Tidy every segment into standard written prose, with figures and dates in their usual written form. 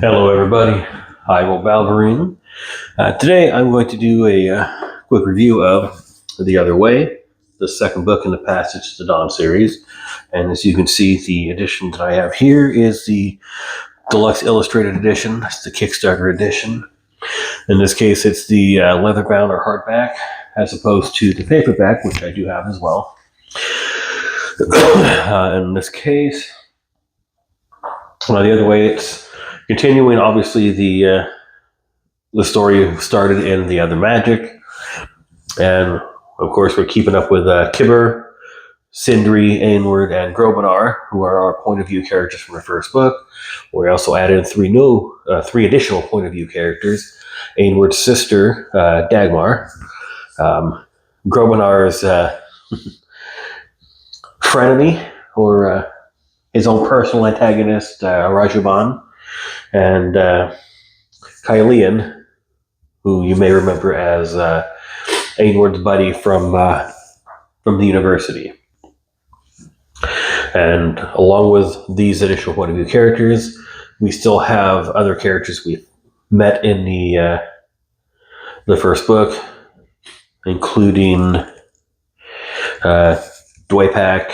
Hello, everybody. Hi, Will Balverine. Today, I'm going to do a quick review of The Other Way, the second book in the Passage to Dawn series. And as you can see, the edition that I have here is the Deluxe Illustrated Edition. It's the Kickstarter edition. In this case, it's the leather-bound or hardback, as opposed to the paperback, which I do have as well. In this case, The Other Way, it's continuing, obviously, the story started in The Other Magic. And, of course, we're keeping up with Kibber, Sindri, Ainward, and Grobanar, who are our point-of-view characters from the first book. We also added three additional point-of-view characters. Ainward's sister, Dagmar. Grobanar's frenemy, or his own personal antagonist, Rajuban. And Kylian, who you may remember as Ainward's buddy from the university. And along with these additional point of view characters, we still have other characters we've met in the first book, including Dwaypak.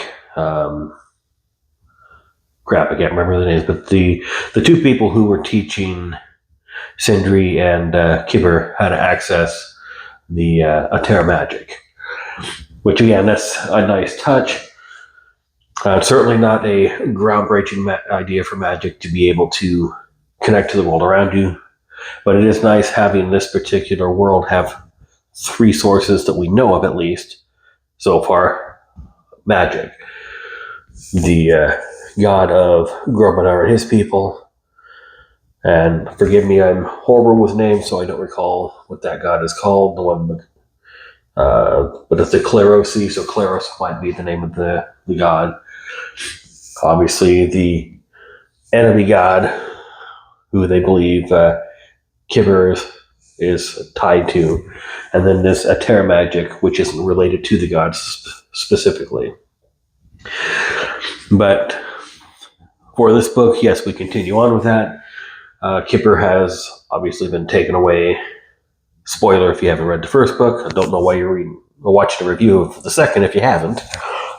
Crap, I can't remember the names, but the two people who were teaching Sindri and Kibber how to access the Atera magic, which again, that's a nice touch. Certainly not a groundbreaking idea for magic to be able to connect to the world around you, but it is nice having this particular world have three sources that we know of, at least so far. Magic, the god of Grobanar and his people, and forgive me, I'm horrible with names, so I don't recall what that god is called. The one, but it's the Clarosi, so Claros might be the name of the god. Obviously, the enemy god, who they believe Kibber is tied to, and then this Atera magic, which isn't related to the gods specifically. But for this book, yes, we continue on with that. Kibber has obviously been taken away. Spoiler if you haven't read the first book. I don't know why you're watching a review of the second if you haven't.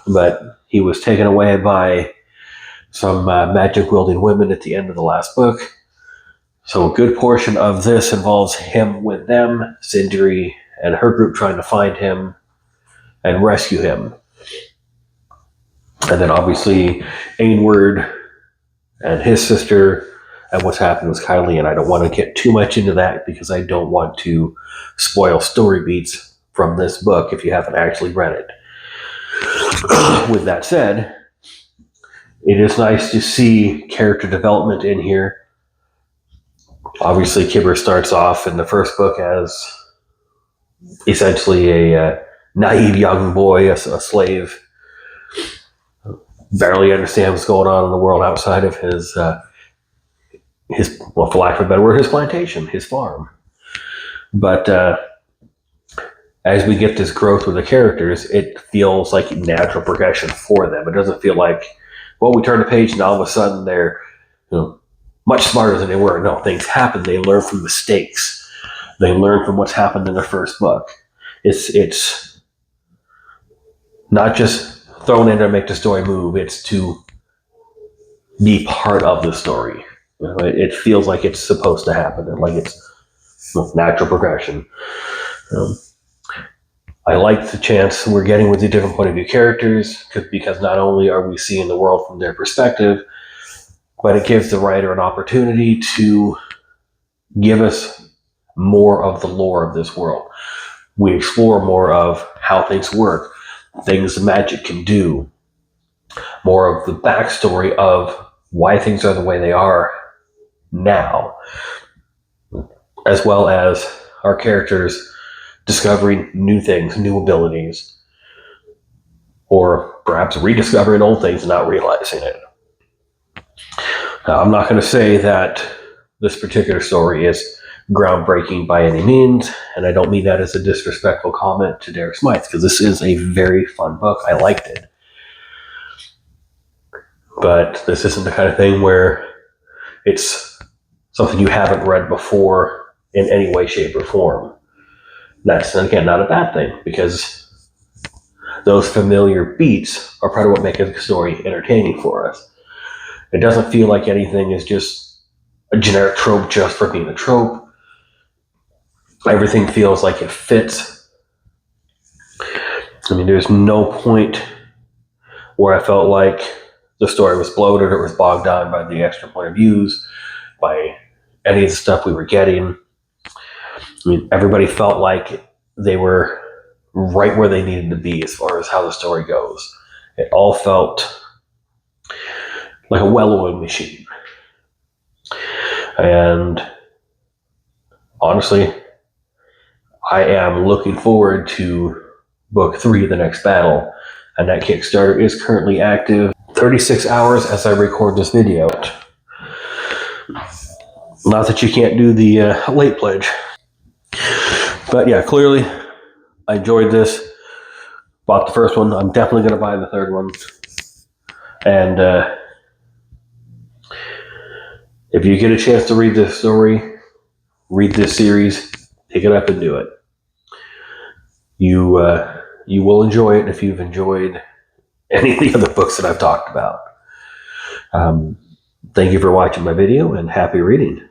But he was taken away by some magic-wielding women at the end of the last book. So a good portion of this involves him with them, Sindri and her group trying to find him and rescue him. And then obviously Ainward and his sister, and what's happened with Kylie. And I don't want to get too much into that because I don't want to spoil story beats from this book if you haven't actually read it. With that said, it is nice to see character development in here. Obviously, Kibber starts off in the first book as essentially a naive young boy, a slave. Barely understands what's going on in the world outside of his, well, for lack of a better word, his plantation, his farm. But as we get this growth with the characters, it feels like natural progression for them. It doesn't feel like, well, we turn the page and all of a sudden they're much smarter than they were. No, things happen. They learn from mistakes. They learn from what's happened in their first book. It's not just thrown in there to make the story move. It's to be part of the story. It feels like it's supposed to happen, and like it's natural progression. I like the chance we're getting with the different point of view characters because not only are we seeing the world from their perspective, but it gives the writer an opportunity to give us more of the lore of this world. We explore more of how things work, things magic can do, more of the backstory of why things are the way they are now, as well as our characters discovering new things, new abilities, or perhaps rediscovering old things and not realizing it. Now, I'm not going to say that this particular story is groundbreaking by any means, and I don't mean that as a disrespectful comment to Derrick Smythe, because this is a very fun book. I liked it. But this isn't the kind of thing where it's something you haven't read before in any way, shape, or form. That's, again, not a bad thing, because those familiar beats are part of what makes the story entertaining for us. It doesn't feel like anything is just a generic trope just for being a trope. Everything feels like it fits. I mean, there's no point where I felt like the story was bloated or was bogged down by the extra point of views, by any of the stuff we were getting. I mean, everybody felt like they were right where they needed to be as far as how the story goes. It all felt like a well-oiled machine. And honestly, I am looking forward to book 3, The Next Battle, and that Kickstarter is currently active. 36 hours as I record this video. Not that you can't do the late pledge. But yeah, clearly I enjoyed this. Bought the first one. I'm definitely going to buy the third one. And if you get a chance to read this story, read this series, pick it up and do it. You will enjoy it if you've enjoyed any of the other books that I've talked about. Thank you for watching my video, and happy reading.